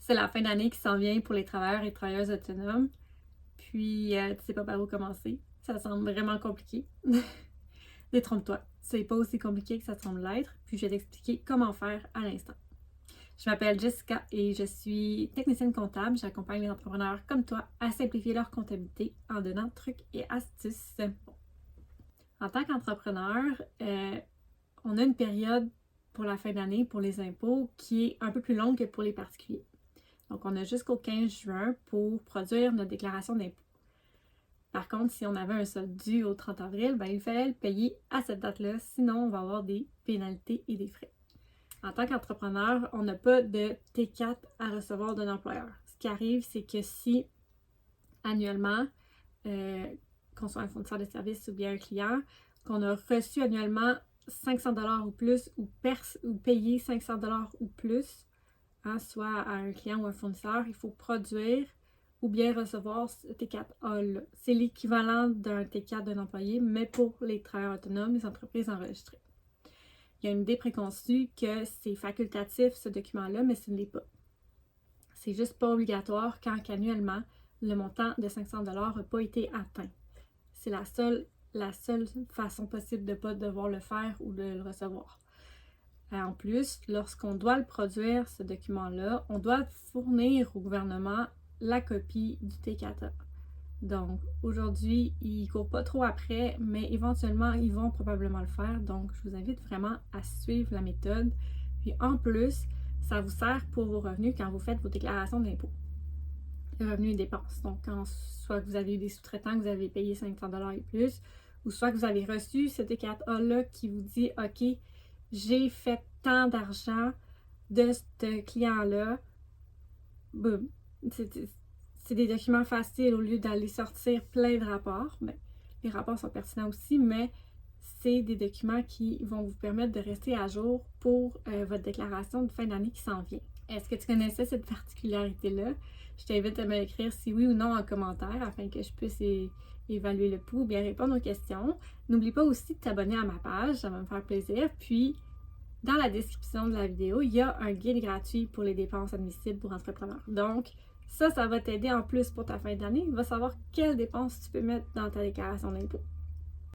C'est la fin d'année qui s'en vient pour les travailleurs et travailleuses autonomes. Puis, tu sais pas par où commencer. Ça semble vraiment compliqué. Détrompe-toi, c'est pas aussi compliqué que ça semble l'être. Puis, je vais t'expliquer comment faire à l'instant. Je m'appelle Jessica et je suis technicienne comptable. J'accompagne les entrepreneurs comme toi à simplifier leur comptabilité en donnant trucs et astuces. En tant qu'entrepreneur, on a une période pour la fin d'année pour les impôts qui est un peu plus longue que pour les particuliers. Donc, on a jusqu'au 15 juin pour produire notre déclaration d'impôt. Par contre, si on avait un solde dû au 30 avril, il fallait le payer à cette date-là, sinon on va avoir des pénalités et des frais. En tant qu'entrepreneur, on n'a pas de T4 à recevoir d'un employeur. Ce qui arrive, c'est que si annuellement, qu'on soit un fournisseur de services ou bien un client, qu'on a reçu annuellement 500 $ ou plus ou payé 500 $ ou plus, soit à un client ou un fournisseur, il faut produire ou bien recevoir ce T4A-là. C'est l'équivalent d'un T4 d'un employé, mais pour les travailleurs autonomes, les entreprises enregistrées. Il y a une idée préconçue que c'est facultatif ce document-là, mais ce ne l'est pas. C'est juste pas obligatoire quand annuellement, le montant de 500 $ n'a pas été atteint. C'est la seule façon possible de ne pas devoir le faire ou de le recevoir. En plus, lorsqu'on doit le produire, ce document-là, on doit fournir au gouvernement la copie du T4A. Donc, aujourd'hui, ils ne courent pas trop après, mais éventuellement, ils vont probablement le faire. Donc, je vous invite vraiment à suivre la méthode. Puis, en plus, ça vous sert pour vos revenus quand vous faites vos déclarations d'impôt. Les revenus et dépenses. Donc, soit que vous avez eu des sous-traitants que vous avez payé 500 $ et plus, ou soit que vous avez reçu ce T4A-là qui vous dit « OK, j'ai fait tant d'argent de ce client-là. » Boum. C'est des documents faciles au lieu d'aller sortir plein de rapports. Bien, les rapports sont pertinents aussi, mais c'est des documents qui vont vous permettre de rester à jour pour votre déclaration de fin d'année qui s'en vient. Est-ce que tu connaissais cette particularité-là? Je t'invite à me l'écrire si oui ou non en commentaire afin que je puisse évaluer le pouls ou bien répondre aux questions. N'oublie pas aussi de t'abonner à ma page, ça va me faire plaisir. Puis, dans la description de la vidéo, il y a un guide gratuit pour les dépenses admissibles pour entrepreneurs. Donc, ça va t'aider en plus pour ta fin d'année. Tu vas savoir quelles dépenses tu peux mettre dans ta déclaration d'impôt.